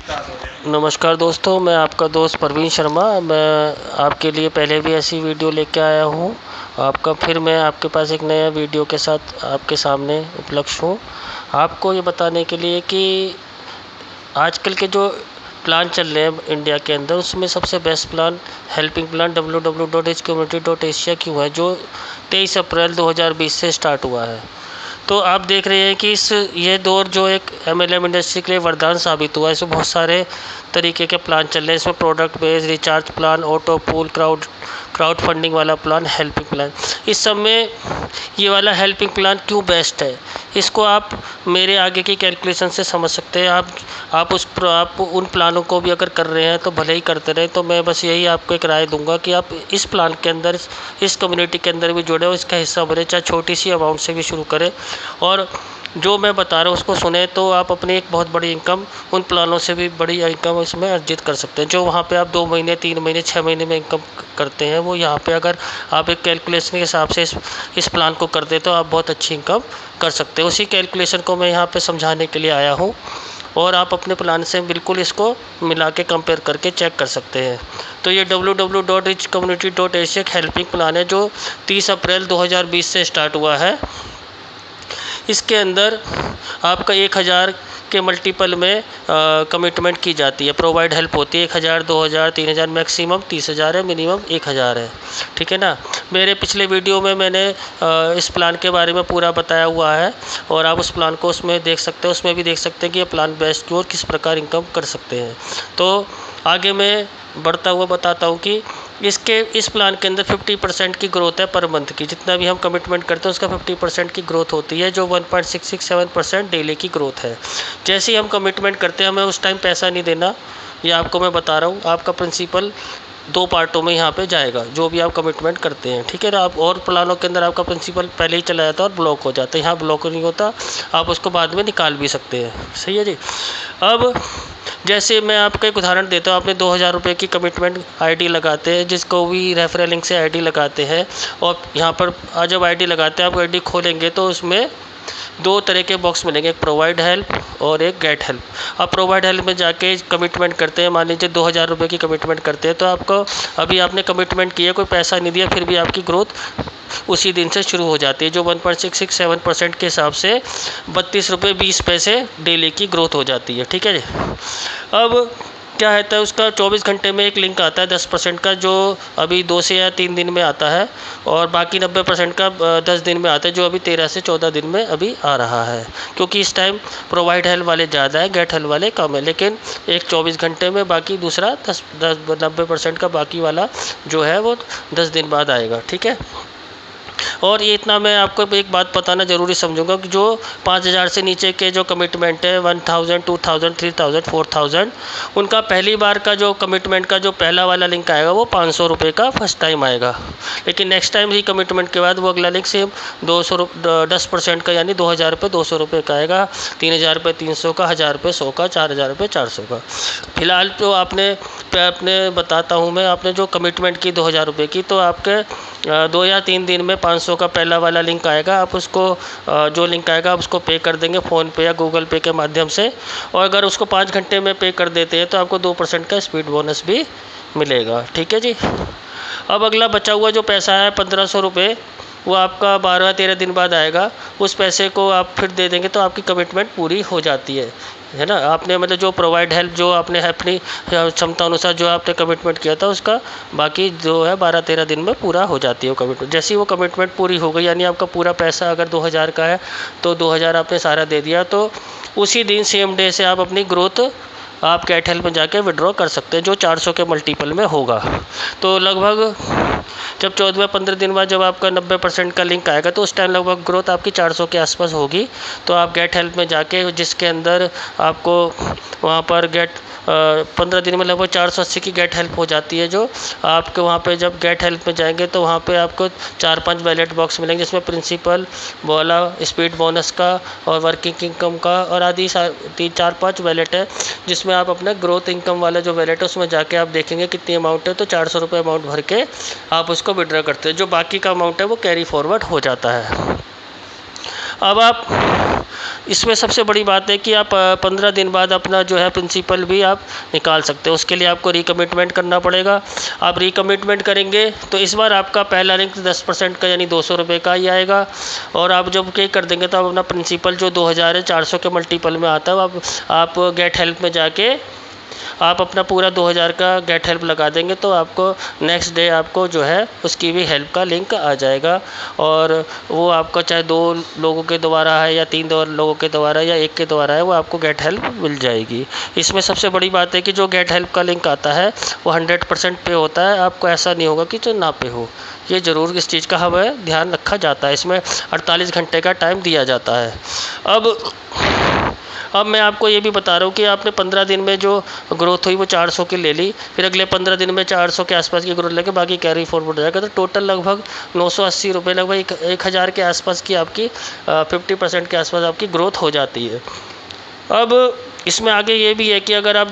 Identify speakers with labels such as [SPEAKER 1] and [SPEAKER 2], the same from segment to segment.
[SPEAKER 1] नमस्कार दोस्तों, मैं आपका दोस्त प्रवीण शर्मा। मैं आपके लिए पहले भी ऐसी वीडियो लेके आया हूँ। मैं आपके पास एक नया वीडियो के साथ आपके सामने उपलब्ध हूँ, आपको ये बताने के लिए कि आजकल के जो प्लान चल रहे हैं इंडिया के अंदर, उसमें सबसे best plan helping plan www.hcommunity.asia क्यों है, जो 23 अप्रैल 2020 से स्टार्ट हुआ है। तो आप देख रहे हैं कि ये दौर जो एक MLM इंडस्ट्री के लिए वरदान साबित हुआ है। इसमें बहुत सारे तरीके के प्लान चल रहे हैं। इसमें product based, recharge plan, auto pool, crowd funding वाला प्लान, हेल्पिंग प्लान। इस सब में ये वाला हेल्पिंग प्लान क्यों बेस्ट है, इसको आप मेरे आगे की कैलकुलेशन से समझ सकते हैं। आप उन प्लानों को भी अगर कर रहे हैं तो भले ही करते रहें। तो मैं बस यही आपको एक राय दूंगा कि आप इस प्लान के अंदर, इस कम्युनिटी के अंदर भी जुड़े हो, इसका हिस्सा बने, चाहे छोटी सी अमाउंट से भी शुरू करें और जो मैं बता रहा हूँ उसको सुने, तो आप अपनी एक बहुत बड़ी इनकम, उन प्लानों से भी बड़ी इनकम इसमें अर्जित कर सकते हैं। जो वहाँ पे आप 2 महीने, 3 महीने, 6 महीने में इनकम करते हैं, वो यहाँ पे अगर आप एक कैलकुलेशन के हिसाब से इस प्लान को कर दे तो आप बहुत अच्छी इनकम कर सकते हैं। उसी कैलकुलेशन को मैं यहाँ पे समझाने के लिए आया हूँ और आप अपने प्लान से बिल्कुल इसको मिला के कंपेयर करके चेक कर सकते हैं। तो ये www.richcommunity.asia हेल्पिंग प्लान है, जो 30 अप्रैल 2020 से स्टार्ट हुआ है। इसके अंदर आपका 1000 के मल्टीपल में कमिटमेंट की जाती है, प्रोवाइड हेल्प होती है। 1000, 2000, 3000, मैक्सिमम 30,000 है, मिनिमम 1000 है। ठीक है ना। मेरे पिछले वीडियो में मैंने इस प्लान के बारे में पूरा बताया हुआ है और आप उस प्लान को उसमें देख सकते हैं। उसमें भी देख सकते हैं कि ये प्लान बेस्ट क्यों और किस प्रकार इनकम कर सकते हैं। तो आगे मैं बढ़ता हुआ बताता हूँ कि इस प्लान के अंदर 50% की ग्रोथ है पर मंथ की। जितना भी हम कमिटमेंट करते हैं उसका 50% की ग्रोथ होती है, जो 1.667% डेली की ग्रोथ है। जैसे ही हम कमिटमेंट करते हैं, हमें उस टाइम पैसा नहीं देना, ये आपको मैं बता रहा हूँ। आपका प्रिंसिपल 2 पार्टों में यहाँ पे जाएगा, जो भी आप कमिटमेंट करते हैं। ठीक है ना। आप और प्लानों के अंदर आपका प्रिंसिपल पहले ही चला जाता है और ब्लॉक हो जाता है, यहाँ ब्लॉक नहीं होता, आप उसको बाद में निकाल भी सकते हैं। सही है जी। अब जैसे मैं आपको एक उदाहरण देता हूँ। आपने 2000 रुपये की कमिटमेंट ID लगाते हैं, जिसको भी रेफरल लिंक से ID लगाते हैं, और यहाँ पर जब ID लगाते हैं, आप ID खोलेंगे तो उसमें 2 तरह के बॉक्स मिलेंगे, एक प्रोवाइड हेल्प और एक गेट हेल्प। आप प्रोवाइड हेल्प में जाके कमिटमेंट करते हैं, मान लीजिए 2000 रुपये की कमिटमेंट करते हैं, तो आपको अभी आपने कमिटमेंट किया, कोई पैसा नहीं दिया, फिर भी आपकी ग्रोथ उसी दिन से शुरू हो जाती है, जो 1.667% के हिसाब से 32 रुपये 20 पैसे डेली की ग्रोथ हो जाती है। ठीक है जी। अब क्या रहता है, उसका 24 घंटे में एक लिंक आता है 10% का, जो अभी 2 से या 3 दिन में आता है, और बाकी 90% का 10 दिन में आता है, जो अभी 13 से 14 दिन में अभी आ रहा है। क्योंकि इस टाइम प्रोवाइड हेल्प वाले ज़्यादा है, गेट हेल्प वाले कम है, लेकिन एक 24 घंटे में, बाकी दूसरा 90% का बाकी वाला जो है वो 10 दिन बाद आएगा। ठीक है। और ये इतना मैं आपको एक बात बताना ज़रूरी समझूंगा कि जो 5000 से नीचे के जो कमिटमेंट है, 1000, 2000, 3000, 4000, उनका पहली बार का जो कमिटमेंट का जो पहला वाला लिंक आएगा वो 500 रुपये का फर्स्ट टाइम आएगा। लेकिन नेक्स्ट टाइम ही कमिटमेंट के बाद वो अगला लिंक सेम 10% का, यानी 2000 रुपये 200 रुपये का आएगा, 3000 रुपये 300 का, 1000 रुपये 100 का, 4000 रुपये 400 का। फिलहाल तो आपने बताता हूँ मैं, आपने जो कमिटमेंट की 2000 रुपये की, तो आपके 2 या 3 दिन में 500 का पहला वाला लिंक आएगा। आप उसको जो लिंक आएगा आप उसको पे कर देंगे फ़ोन पे या गूगल पे के माध्यम से, और अगर उसको 5 घंटे में पे कर देते हैं तो आपको 2% का स्पीड बोनस भी मिलेगा। ठीक है जी। अब अगला बचा हुआ जो पैसा है 1500 रुपये, वो आपका 12-13 दिन बाद आएगा। उस पैसे को आप फिर दे देंगे तो आपकी कमिटमेंट पूरी हो जाती है ना। आपने मतलब जो प्रोवाइड हेल्प, जो आपने अपनी क्षमता अनुसार जो आपने कमिटमेंट किया था, उसका बाकी जो है 12-13 दिन में पूरा हो जाती है वो कमिटमेंट। जैसे ही वो कमिटमेंट पूरी हो गई, यानी आपका पूरा पैसा अगर 2000 का है तो 2000 आपने सारा दे दिया, तो उसी दिन सेम डे से आप अपनी ग्रोथ आप गेट हेल्प में जाके विड्रॉ कर सकते हैं, जो 400 के मल्टीपल में होगा। तो लगभग जब 14-15 दिन बाद जब आपका 90% का लिंक आएगा, तो उस टाइम लगभग ग्रोथ आपकी 400 के आसपास होगी। तो आप गेट हेल्प में जाके, जिसके अंदर आपको वहाँ पर 15 दिन में लगभग 480 की गेट हेल्प हो जाती है। जो आपके वहाँ पे जब गेट हेल्प में जाएंगे तो वहाँ पे आपको 4-5 वैलेट बॉक्स मिलेंगे, जिसमें प्रिंसिपल वाला, स्पीड बोनस का और वर्किंग इनकम का और आदि 3-4-5 वैलेट है, जिसमें आप अपना ग्रोथ इनकम वाला जो वैलेट है उसमें जाके आप देखेंगे कितनी अमाउंट है, तो 400 रुपये अमाउंट भर के आप उसको विड्रॉ करते हैं। जो बाकी का अमाउंट है वो कैरी फॉरवर्ड हो जाता है। अब आप इसमें सबसे बड़ी बात है कि आप 15 दिन बाद अपना जो है प्रिंसिपल भी आप निकाल सकते हो। उसके लिए आपको रिकमिटमेंट करना पड़ेगा। आप रिकमिटमेंट करेंगे तो इस बार आपका पहला लिंक 10% का यानी 200 रुपये का ही आएगा, और आप जब पे कर देंगे तो आप अपना प्रिंसिपल जो 2000 है 400 के मल्टीपल में आता है, आप गेट हेल्प में जाके आप अपना पूरा 2000 का गेट हेल्प लगा देंगे तो आपको नेक्स्ट डे आपको जो है उसकी भी हेल्प का लिंक आ जाएगा, और वो आपको चाहे 2 लोगों के द्वारा है या 3 लोगों के द्वारा या 1 के द्वारा है, वो आपको गेट हेल्प मिल जाएगी। इसमें सबसे बड़ी बात है कि जो गेट हेल्प का लिंक आता है वो 100% पे होता है, आपको ऐसा नहीं होगा कि जो ना पे हो। ये ज़रूर इस चीज़ का हमें ध्यान रखा जाता है। इसमें 48 घंटे का टाइम दिया जाता है। अब मैं आपको ये भी बता रहा हूँ कि आपने 15 दिन में जो ग्रोथ हुई वो 400 की ले ली, फिर अगले 15 दिन में 400 के आसपास की ग्रोथ लेके बाकी कैरी फॉरवर्ड हो जाएगा, तो टोटल लगभग 980 रुपये, लगभग 1000 के आसपास की आपकी 50% के आसपास आपकी ग्रोथ हो जाती है। अब इसमें आगे ये भी है कि अगर आप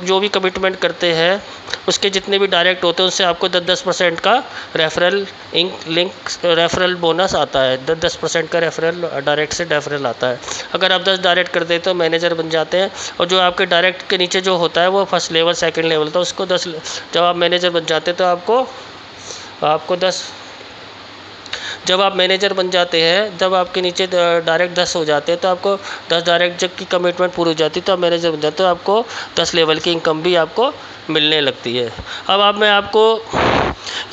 [SPEAKER 1] जो भी कमिटमेंट करते हैं उसके जितने भी डायरेक्ट होते हैं उससे आपको 10% का रेफरल रेफरल बोनस आता है। 10% का रेफरल डायरेक्ट से रेफरल आता है। अगर आप 10 डायरेक्ट कर देते तो मैनेजर बन जाते हैं, और जो आपके डायरेक्ट के नीचे जो होता है वो फर्स्ट लेवल सेकंड लेवल था, उसको 10 जब आप मैनेजर बन जाते तो आपको 10 जब आप मैनेजर बन जाते हैं, जब आपके नीचे डायरेक्ट 10 हो जाते हैं तो आपको 10 डायरेक्ट जब की कमिटमेंट पूरी हो जाती है तो आप मैनेजर बन जाते हो, तो आपको 10 लेवल की इनकम भी आपको मिलने लगती है। अब मैं आपको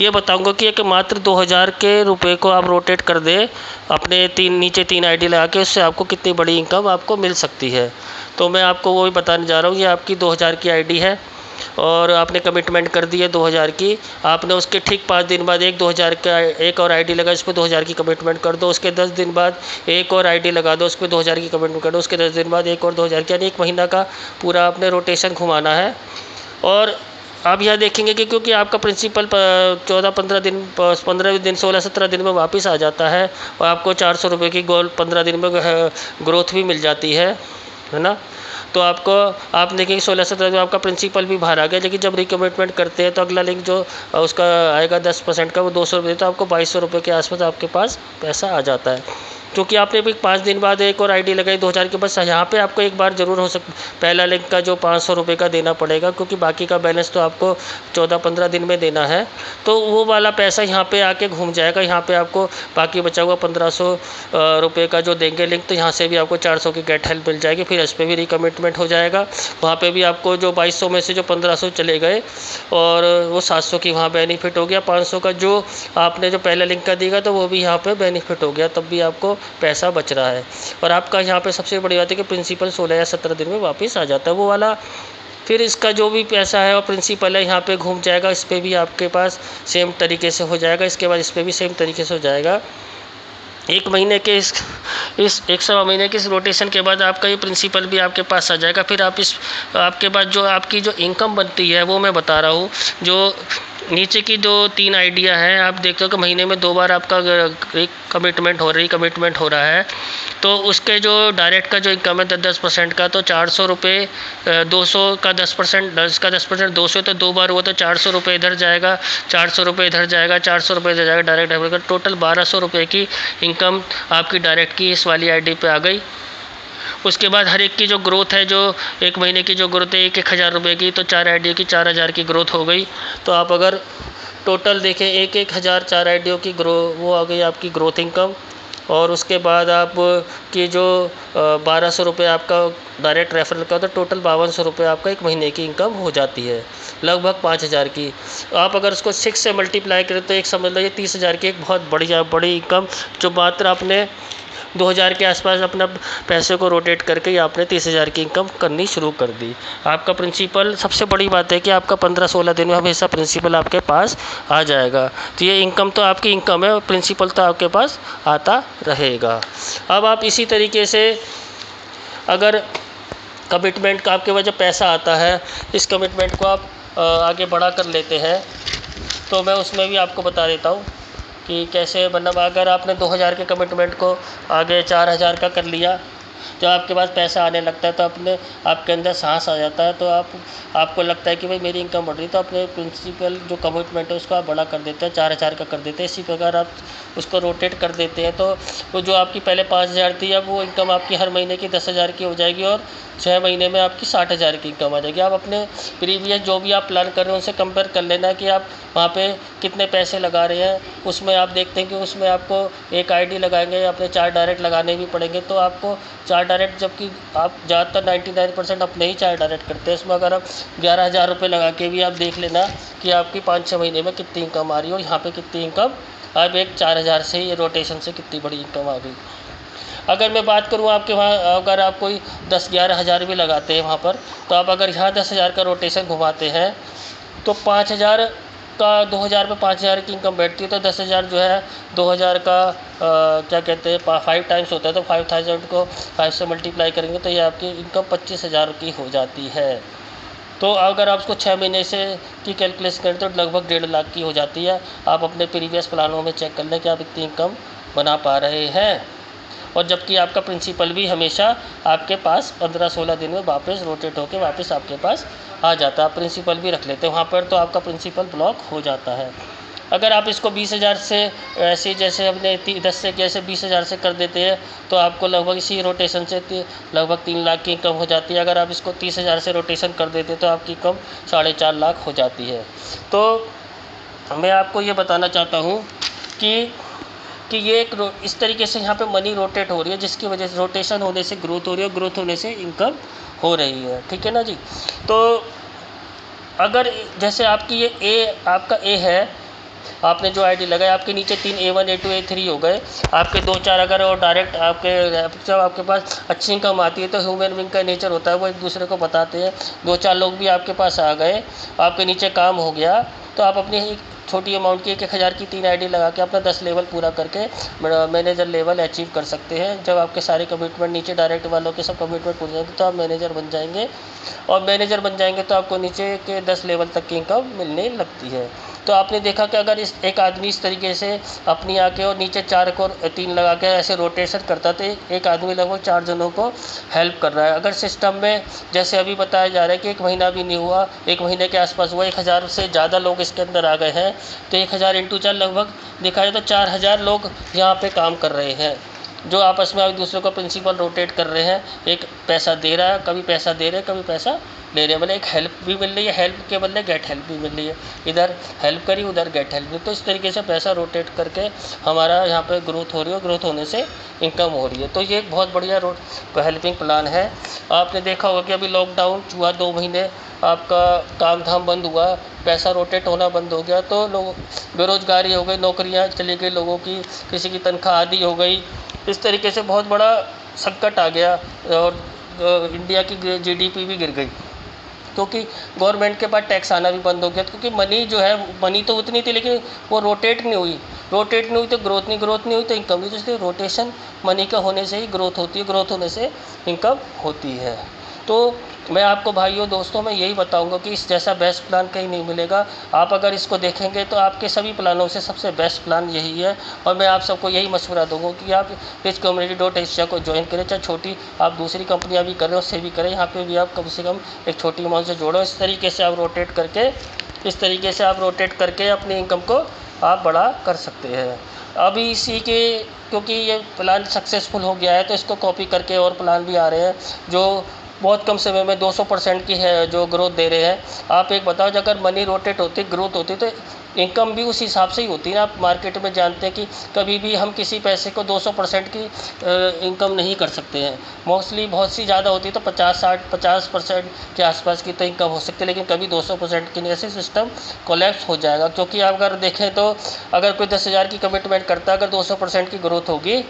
[SPEAKER 1] ये बताऊंगा कि एक मात्र 2000 के रुपए को आप रोटेट कर दें अपने नीचे 3 आईडी लगा के, उससे आपको कितनी बड़ी इनकम आपको मिल सकती है। तो मैं आपको वो भी बताने जा रहा हूँ। ये आपकी 2000 की आईडी है और आपने कमिटमेंट कर दी है 2000 की। आपने उसके ठीक 5 दिन बाद एक 2000 का एक और आईडी लगा, इस पर 2000 की कमिटमेंट कर दो। उसके 10 दिन बाद एक और आईडी लगा दो, उस पर 2000 की कमिटमेंट कर दो। उसके 10 दिन बाद एक और 2000 की, यानी 1 महीना का पूरा आपने रोटेशन घुमाना है। और आप यह देखेंगे कि क्योंकि आपका प्रिंसिपल 15 दिन 16-17 दिन में वापस आ जाता है, और आपको 400 रुपये की गोल 15 दिन में ग्रोथ भी मिल जाती है ना। तो आप देखेंगे 16-17 में आपका प्रिंसिपल भी बाहर आ गया। लेकिन जब रिकमिटमेंट करते हैं तो अगला लिंक जो उसका आएगा 10% का, वो 200 रुपये, तो आपको 2200 रुपये के आसपास आपके पास पैसा आ जाता है। क्योंकि आपने भी 5 दिन बाद एक और आईडी लगाई 2000 के, बस यहाँ पे आपको एक बार ज़रूर पहला लिंक का जो 500 रुपये का देना पड़ेगा, क्योंकि बाकी का बैलेंस तो आपको 14-15 दिन में देना है। तो वो वाला पैसा यहाँ पे आके घूम जाएगा। यहाँ पे आपको बाकी बचा हुआ 1500 रुपये का जो देंगे लिंक, तो यहाँ से भी आपको 400 की गेट हेल्प मिल जाएगी। फिर इस पर भी रिकमिटमेंट हो जाएगा। वहाँ पे भी आपको जो 2200 में से जो 1500 चले गए और वो 700 की वहाँ बेनिफिट हो गया। 500 का जो आपने जो पहले लिंक का दिया तो वो भी यहाँ पे बेनिफिट हो गया, तब भी आपको पैसा बच रहा है। और आपका यहाँ पे सबसे बड़ी बात है कि प्रिंसिपल 16 या 17 दिन में वापस आ जाता है वो वाला। फिर इसका जो भी पैसा है और प्रिंसिपल है यहाँ पे घूम जाएगा। इस पर भी आपके पास सेम तरीके से हो जाएगा। इसके बाद इस पर भी सेम तरीके से हो जाएगा। 1 महीने के इस 1 महीने के इस रोटेशन के बाद आपका ये प्रिंसिपल भी आपके पास आ जाएगा। फिर आपके बाद जो आपकी जो इनकम बनती है वो मैं बता रहा हूँ। जो नीचे की जो 3 आइडिया हैं, आप देखते हो कि महीने में 2 बार आपका कमिटमेंट हो रहा है। तो उसके जो डायरेक्ट का जो इनकम है 10% का, तो 400 रुपये 200 का 10%, 10 का 10% 200, तो 2 बार हुआ तो 400 रुपये इधर जाएगा, 400 रुपये इधर जाएगा, 400 रुपये इधर जाएगा डायरेक्ट का। टोटल 1200 रुपये की इनकम आपकी डायरेक्ट की इस वाली आईडी पे आ गई। उसके बाद हर एक की जो ग्रोथ है, जो 1 महीने की जो ग्रोथ है 1,000 रुपये की, तो 4 आईडियो की 4000 की ग्रोथ हो गई। तो आप अगर टोटल देखें 1,000 4 आईडियो की वो आ गई आपकी ग्रोथ इनकम। और उसके बाद आप की जो 1200 रुपये आपका डायरेक्ट रेफरल का, तो टोटल 5200 रुपये आपका 1 महीने की इनकम हो जाती है, लगभग 5000 की। आप अगर उसको 6 से मल्टीप्लाई करें तो एक समझ लो ये 30,000 की एक बहुत बड़ी इनकम, जो मात्र आपने 2000 के आसपास अपना पैसे को रोटेट करके आपने 30,000 की इनकम करनी शुरू कर दी। आपका प्रिंसिपल, सबसे बड़ी बात है कि आपका 15-16 दिन में हमेशा प्रिंसिपल आपके पास आ जाएगा। तो ये इनकम तो आपकी इनकम है और प्रिंसिपल तो आपके पास आता रहेगा। अब आप इसी तरीके से अगर कमिटमेंट का आपके पास जब पैसा आता है, इस कमिटमेंट को आप आगे बढ़ा कर लेते हैं, तो मैं उसमें भी आपको बता देता हूँ कि कैसे। मतलब अगर आपने 2000 के कमिटमेंट को आगे 4000 का कर लिया, जब आपके पास पैसा आने लगता है तो आपके अंदर साहस आ जाता है, तो आपको लगता है कि भाई मेरी इनकम बढ़ रही है, तो अपने प्रिंसिपल जो कमिटमेंट है उसको आप बड़ा कर देते हैं, 4,000 का कर देते हैं। इसी प्रकार आप उसको रोटेट कर देते हैं, तो वो जो आपकी पहले 5,000 थी, अब वो इनकम आपकी हर महीने की 10,000 की हो जाएगी और 6 महीने में आपकी 60,000 की इनकम आ जाएगी। आप अपने प्रीवियस जो भी आप प्लान कर रहे हैं उनसे कंपेयर कर लेना कि आप वहाँ पे कितने पैसे लगा रहे हैं। उसमें आप देखते हैं कि उसमें आपको एक आईडी लगाएंगे, अपने 4 डायरेक्ट लगाने भी पड़ेंगे, तो आपको 4 डायरेक्ट, जबकि आप ज़्यादातर 99% अपने ही 4 डायरेक्ट करते हैं। इसमें अगर आप 11,000 रुपये लगा के भी आप देख लेना कि आपकी 5-6 महीने में कितनी इनकम आ रही है, और यहाँ पे कितनी इनकम अब एक 4,000 से ही रोटेशन से कितनी बड़ी इनकम आ गई। अगर मैं बात करूँ आपके वहाँ, अगर आप कोई 10-11 हज़ार भी लगाते हैं वहाँ पर, तो आप अगर यहाँ 10,000 का रोटेशन घुमाते हैं तो 5,000 का 2,000 पे 5,000 की इनकम बैठती है, तो 10,000 जो है 2,000 का क्या कहते हैं 5 टाइम्स होता है, तो 5,000 को 5 से मल्टीप्लाई करेंगे तो ये आपकी इनकम 25,000 की हो जाती है। तो अगर आप उसको 6 महीने से की कैलकुलेशन करें तो लगभग 1.5 लाख की हो जाती है। आप अपने प्रीवियस प्लानों में चेक कर लें कि आप इतनी इनकम बना पा रहे हैं, और जबकि आपका प्रिंसिपल भी हमेशा आपके पास 15-16 दिन में वापस रोटेट होकर वापस आपके पास आ जाता है। आप प्रिंसिपल भी रख लेते हैं वहाँ पर, तो आपका प्रिंसिपल ब्लॉक हो जाता है। अगर आप इसको 20,000 से ऐसे जैसे हमने 10 से कैसे 20,000 से कर देते हैं, तो आपको लगभग इसी रोटेशन से लगभग 3 लाख की इनकम हो जाती है। अगर आप इसको 30,000 से रोटेशन कर देते तो आपकी इनकम 4.5 लाख हो जाती है। तो मैं आपको ये बताना चाहता हूँ कि ये एक इस तरीके से यहाँ पे मनी रोटेट हो रही है, जिसकी वजह से रोटेशन होने से ग्रोथ हो रही है, ग्रोथ होने से इनकम हो रही है। ठीक है ना जी। तो अगर जैसे आपकी ये आपका ए है, आपने जो आईडी लगाया, आपके नीचे 3 A1 A2 A3 हो गए, आपके 2-4 अगर और डायरेक्ट जब आपके पास अच्छी इनकम आती है तो ह्यूमन बीइंग का नेचर होता है वो एक दूसरे को बताते हैं। 2-4 लोग भी आपके पास आ गए, आपके नीचे काम हो गया, तो आप अपनी एक छोटी अमाउंट की 1,000 की 3 आईडी लगा के अपना 10 लेवल पूरा करके मैनेजर लेवल अचीव कर सकते हैं। जब आपके सारे कमिटमेंट नीचे डायरेक्ट वालों के सब कमिटमेंट पूरे जाएंगे तो आप मैनेजर बन जाएंगे, और मैनेजर बन जाएंगे तो आपको नीचे के 10 लेवल तक की इनकम मिलने लगती है। तो आपने देखा कि अगर एक आदमी इस तरीके से अपनी आके और नीचे 4 को 3 लगा के ऐसे रोटेशन करता, तो एक आदमी लगभग 4 जनों को हेल्प कर रहा है। अगर सिस्टम में जैसे अभी बताया जा रहा है कि 1 महीना भी नहीं हुआ, 1 महीने के आसपास हुआ, 1,000 से ज़्यादा लोग इसके अंदर आ गए हैं, तो 1,000 × 4 लगभग देखा जाए तो 4,000 लोग यहाँ पे काम कर रहे हैं, जो आपस में एक दूसरे को प्रिंसिपल रोटेट कर रहे हैं। एक पैसा दे रहा है, कभी पैसा दे रहे हैं, कभी पैसा ले रहे हैं, मतलब एक हेल्प भी मिल रही है, हेल्प के बदले गेट हेल्प भी मिल रही है, इधर हेल्प करी उधर गेट हेल्प भी। तो इस तरीके से पैसा रोटेट करके हमारा यहाँ पे ग्रोथ हो रही है, ग्रोथ होने से इनकम हो रही है। तो ये एक बहुत बढ़िया हेल्पिंग प्लान है। आपने देखा होगा कि अभी लॉकडाउन हुआ, 2 महीने आपका काम धाम बंद हुआ, पैसा रोटेट होना बंद हो गया, तो लोग बेरोजगारी हो गई, नौकरियाँ चली गई लोगों की, किसी की तनख्वाह आधी हो गई। इस तरीके से बहुत बड़ा संकट आ गया, और इंडिया की GDP भी गिर गई, क्योंकि गवर्नमेंट के पास टैक्स आना भी बंद हो गया। क्योंकि मनी जो है, मनी तो उतनी थी लेकिन वो रोटेट नहीं हुई तो ग्रोथ नहीं हुई तो इनकम नहीं। तो इसलिए रोटेशन मनी का होने से ही ग्रोथ होती है, ग्रोथ होने से इनकम होती है। तो मैं आपको भाइयों दोस्तों मैं यही बताऊंगा कि इस जैसा बेस्ट प्लान कहीं नहीं मिलेगा। आप अगर इसको देखेंगे तो आपके सभी प्लानों से सबसे बेस्ट प्लान यही है, और मैं आप सबको यही मशवरा दूंगा कि आप richcommunity.asia को ज्वाइन करें। चाहे छोटी आप दूसरी कंपनियां भी करें, उससे भी करें, यहाँ पे भी आप कम से कम एक छोटी अमाउंट से जोड़ो। इस तरीके से आप रोटेट करके अपनी इनकम को आप बड़ा कर सकते हैं। अभी इसी के क्योंकि ये प्लान सक्सेसफुल हो गया है, तो इसको कॉपी करके और प्लान भी आ रहे हैं जो बहुत कम समय में 200% की है जो ग्रोथ दे रहे हैं। आप एक बताओ, अगर मनी रोटेट होती, ग्रोथ होती, तो इनकम भी उस हिसाब से ही होती है ना। आप मार्केट में जानते हैं कि कभी भी हम किसी पैसे को 200% की इनकम नहीं कर सकते हैं। मोस्टली बहुत सी ज़्यादा होती है तो 50% के आसपास की तो इनकम हो सकती है, लेकिन कभी 200% की नहीं। ऐसे सिस्टम कोलैप्स हो जाएगा। क्योंकि आप अगर देखें तो अगर कोई 10,000 की कमिटमेंट करता है, अगर 200% की ग्रोथ होगी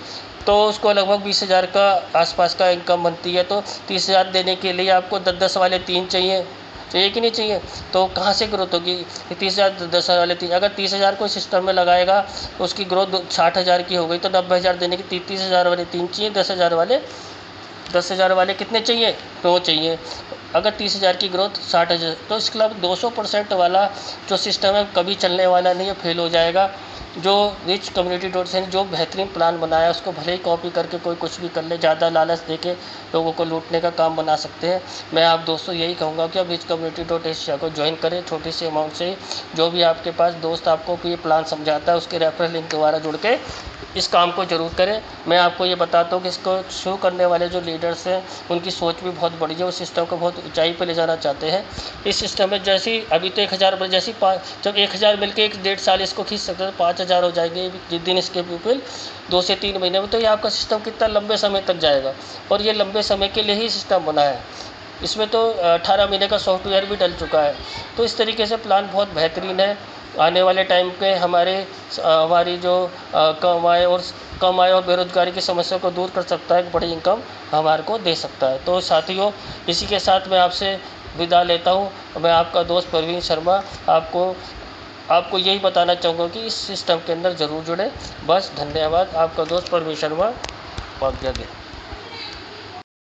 [SPEAKER 1] तो उसको लगभग 20,000 का आसपास का इनकम बनती है। तो 30,000 देने के लिए आपको 10-10 वाले 3 चाहिए कि नहीं चाहिए? तो कहाँ से ग्रोथ होगी? 30,000 10 वाले 3, अगर 30,000 को सिस्टम में लगाएगा तो उसकी ग्रोथ 60,000 की हो गई, तो 90,000 देने की 30,000 वाले 3 चाहिए, 10,000 वाले कितने चाहिए? 2 चाहिए। अगर 30,000 की ग्रोथ 60,000, तो इसके अलावा 200% वाला जो सिस्टम है कभी चलने वाला नहीं है, फेल हो जाएगा। जो रिच कम्युनिटी डॉट से जो बेहतरीन प्लान बनाया उसको भले ही कॉपी करके कोई कुछ भी कर ले, ज़्यादा लालच देके लोगों को लूटने का काम बना सकते हैं। मैं आप दोस्तों यही कहूँगा कि आप रिच कम्युनिटी डॉट एशिया को ज्वाइन करें, छोटी सी अमाउंट से। जो भी आपके पास दोस्त आपको ये प्लान समझाता है उसके रेफरल लिंक द्वारा जुड़ के इस काम को ज़रूर करें। मैं आपको ये बताता हूँ कि इसको शुरू करने वाले जो लीडर्स हैं उनकी सोच भी बहुत बड़ी है, उस सिस्टम को बहुत ऊंचाई पे ले जाना चाहते हैं। इस सिस्टम में जैसे अभी तो 1000 पर जैसी जब 1000 मिलके 1.5 साल इसको खींच सकते हैं, 5000 हो जाएंगे जिस दिन इसके पीपल 2 से 3 महीने में, तो ये आपका सिस्टम कितना लंबे समय तक जाएगा। और ये लंबे समय के लिए ही सिस्टम बना है। इसमें तो 18 महीने का सॉफ्टवेयर भी डल चुका है। तो इस तरीके से प्लान बहुत बेहतरीन है। आने वाले टाइम पे हमारी जो कम आय और बेरोजगारी की समस्या को दूर कर सकता है, एक बड़ी इनकम हमारे को दे सकता है। तो साथियों, इसी के साथ मैं आपसे विदा लेता हूँ। मैं आपका दोस्त प्रवीण शर्मा आपको यही बताना चाहूँगा कि इस सिस्टम के अंदर ज़रूर जुड़े। बस, धन्यवाद। आपका दोस्त प्रवीण शर्मा, आज्ञा दें।